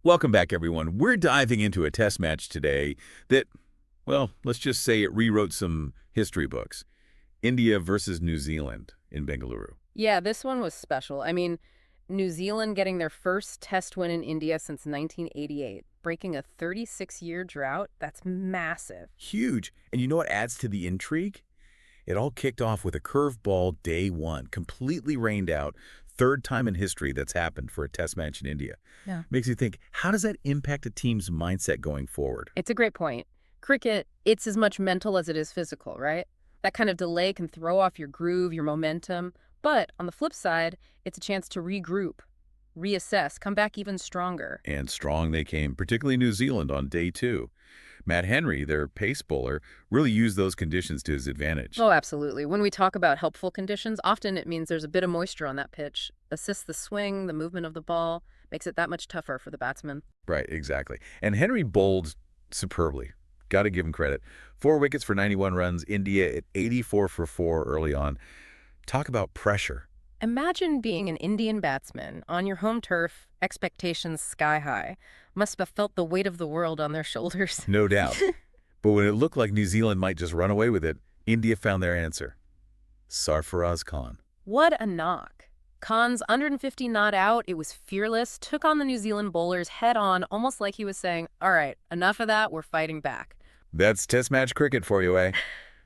Welcome back, everyone. We're diving into a test match today that, well, let's just say it rewrote some history books. India versus New Zealand in Bengaluru. Yeah, this one was special. New Zealand getting their first test win in India since 1988, breaking a 36-year drought. That's massive. Huge. And you know what adds to the intrigue? It all kicked off with a curveball day one, completely rained out, third time in history that's happened for a test match in India. Yeah. Makes you think, how does that impact a team's mindset going forward? It's a great point. Cricket, it's as much mental as it is physical, right? That kind of delay can throw off your groove, your momentum. But on the flip side, it's a chance to regroup, reassess, come back even stronger. And strong they came, particularly New Zealand on day two. Matt Henry, their pace bowler, really used those conditions to his advantage. Oh, absolutely. When we talk about helpful conditions, often it means there's a bit of moisture on that pitch. Assists the swing, the movement of the ball, makes it that much tougher for the batsman. Right, exactly. And Henry bowled superbly. Got to give him credit. 4 wickets for 91 runs, India at 84 for 4 early on. Talk about pressure. Imagine being an Indian batsman on your home turf, expectations sky high. Must have felt the weight of the world on their shoulders. No doubt. But when it looked like New Zealand might just run away with it, India found their answer. Sarfaraz Khan. What a knock. Khan's 150 not out, it was fearless, took on the New Zealand bowlers head on, almost like he was saying, all right, enough of that, we're fighting back. That's test match cricket for you, eh?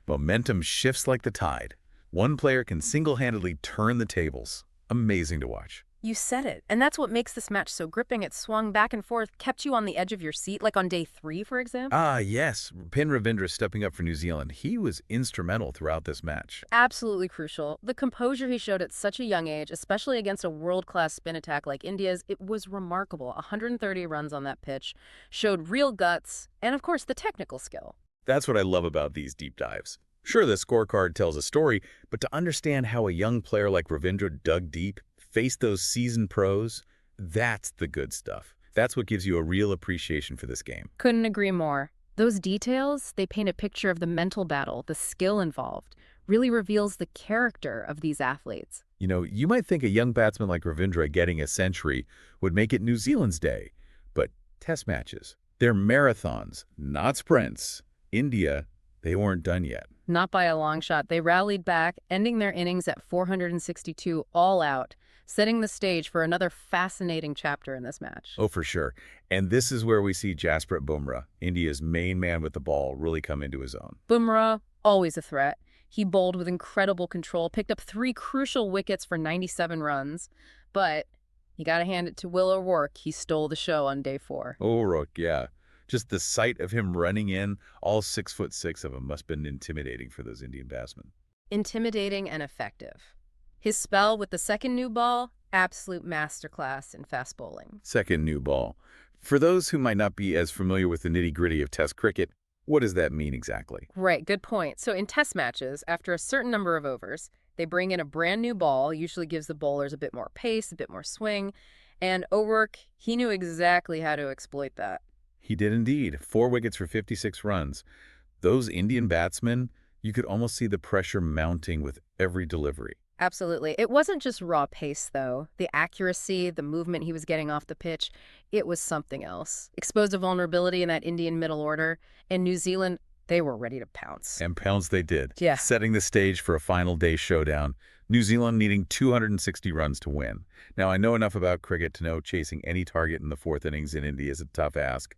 Momentum shifts like the tide. One player can single-handedly turn the tables. Amazing to watch. You said it. And that's what makes this match so gripping. It swung back and forth, kept you on the edge of your seat, like on day 3, for example. Ah, yes. Rachin Ravindra stepping up for New Zealand. He was instrumental throughout this match. Absolutely crucial. The composure he showed at such a young age, especially against a world-class spin attack like India's, it was remarkable. 130 runs on that pitch, showed real guts, and of course the technical skill. That's what I love about these deep dives. Sure, the scorecard tells a story, but to understand how a young player like Ravindra dug deep, faced those seasoned pros, that's the good stuff. That's what gives you a real appreciation for this game. Couldn't agree more. Those details, they paint a picture of the mental battle, the skill involved, really reveals the character of these athletes. You know, you might think a young batsman like Ravindra getting a century would make it New Zealand's day, but test matches, they're marathons, not sprints. India, they weren't done yet. Not by a long shot. They rallied back, ending their innings at 462 all out, setting the stage for another fascinating chapter in this match. Oh, for sure. And this is where we see Jasprit Bumrah, India's main man with the ball, really come into his own. Bumrah, always a threat. He bowled with incredible control, picked up 3 crucial wickets for 97 runs. But you got to hand it to Will O'Rourke. He stole the show on day 4. O'Rourke, yeah. Just the sight of him running in, all 6'6" of him, must have been intimidating for those Indian batsmen. Intimidating and effective. His spell with the second new ball, absolute masterclass in fast bowling. Second new ball. For those who might not be as familiar with the nitty-gritty of Test cricket, what does that mean exactly? Right, good point. So in test matches, after a certain number of overs, they bring in a brand new ball, usually gives the bowlers a bit more pace, a bit more swing, and O'Rourke, he knew exactly how to exploit that. He did indeed. 4 wickets for 56 runs. Those Indian batsmen, you could almost see the pressure mounting with every delivery. Absolutely. It wasn't just raw pace, though. The accuracy, the movement he was getting off the pitch, it was something else. Exposed a vulnerability in that Indian middle order. And New Zealand, they were ready to pounce. And pounce they did. Yeah. Setting the stage for a final day showdown. New Zealand needing 260 runs to win. Now, I know enough about cricket to know chasing any target in the 4th innings in India is a tough ask.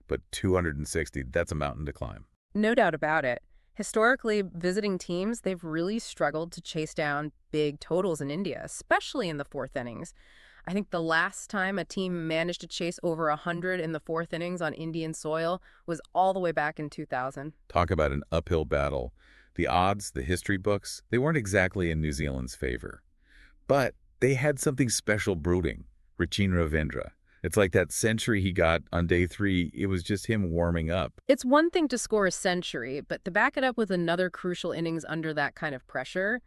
But 260, that's a mountain to climb. No doubt about it. Historically, visiting teams, they've really struggled to chase down big totals in India, especially in the 4th innings. I think the last time a team managed to chase over 100 in the 4th innings on Indian soil was all the way back in 2000. Talk about an uphill battle. The odds, the history books, they weren't exactly in New Zealand's favor. But they had something special brooding. Rachin Ravindra. It's like that century he got on day 3, it was just him warming up. It's one thing to score a century, but to back it up with another crucial innings under that kind of pressure,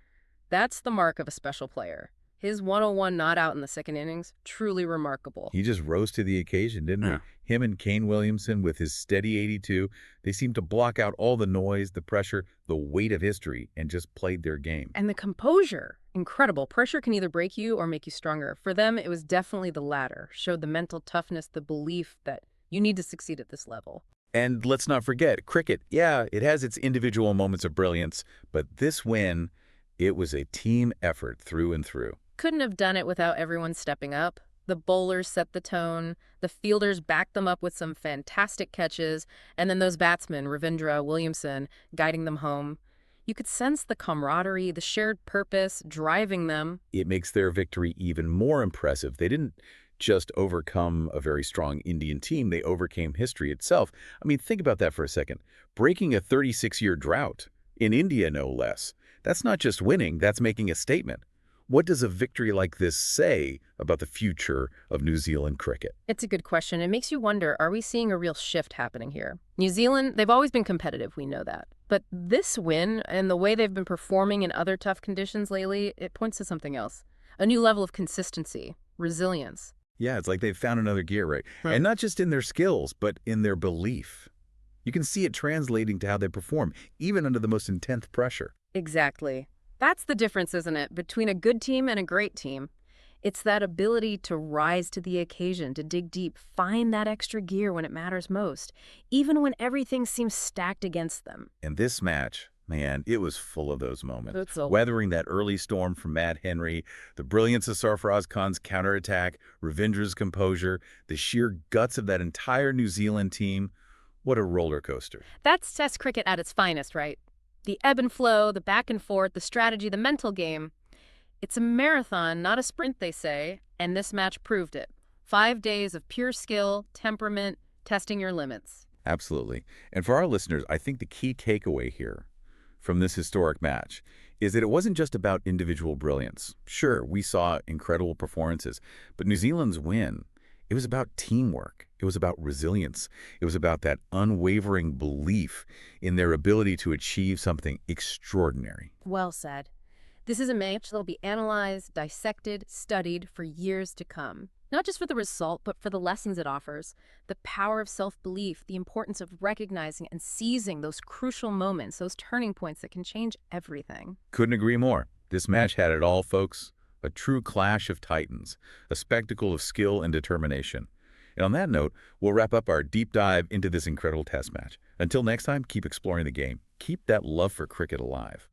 that's the mark of a special player. His 101 not out in the 2nd innings, truly remarkable. He just rose to the occasion, didn't he? Him and Kane Williamson with his steady 82, they seemed to block out all the noise, the pressure, the weight of history, and just played their game. And the composure. Incredible. Pressure can either break you or make you stronger. For them, it was definitely the latter. Showed the mental toughness, the belief that you need to succeed at this level. And let's not forget, cricket, yeah, it has its individual moments of brilliance, but this win, it was a team effort through and through. Couldn't have done it without everyone stepping up. The bowlers set the tone, the fielders backed them up with some fantastic catches, and then those batsmen, Ravindra, Williamson, guiding them home. You could sense the camaraderie, the shared purpose, driving them. It makes their victory even more impressive. They didn't just overcome a very strong Indian team, they overcame history itself. I mean, think about that for a second. Breaking a 36-year drought, in India no less. That's not just winning, that's making a statement. What does a victory like this say about the future of New Zealand cricket? It's a good question. It makes you wonder, are we seeing a real shift happening here? New Zealand, they've always been competitive, we know that. But this win and the way they've been performing in other tough conditions lately, it points to something else. A new level of consistency, resilience. Yeah, it's like they've found another gear, right? And not just in their skills, but in their belief. You can see it translating to how they perform, even under the most intense pressure. Exactly. That's the difference, isn't it, between a good team and a great team? It's that ability to rise to the occasion, to dig deep, find that extra gear when it matters most, even when everything seems stacked against them. And this match, man, it was full of those moments. It's a- Weathering that early storm from Matt Henry, the brilliance of Sarfaraz Khan's counterattack, Ravindra's composure, the sheer guts of that entire New Zealand team. What a roller coaster. That's Test cricket at its finest, right? The ebb and flow, the back and forth, the strategy, the mental game. It's a marathon, not a sprint, they say, and this match proved it. 5 days of pure skill, temperament, testing your limits. Absolutely. And for our listeners, I think the key takeaway here from this historic match is that it wasn't just about individual brilliance. Sure, we saw incredible performances, but New Zealand's win, it was about teamwork. It was about resilience. It was about that unwavering belief in their ability to achieve something extraordinary. Well said. This is a match that'll be analyzed, dissected, studied for years to come. Not just for the result, but for the lessons it offers. The power of self-belief, the importance of recognizing and seizing those crucial moments, those turning points that can change everything. Couldn't agree more. This match had it all, folks. A true clash of titans, a spectacle of skill and determination. And on that note, we'll wrap up our deep dive into this incredible test match. Until next time, keep exploring the game. Keep that love for cricket alive.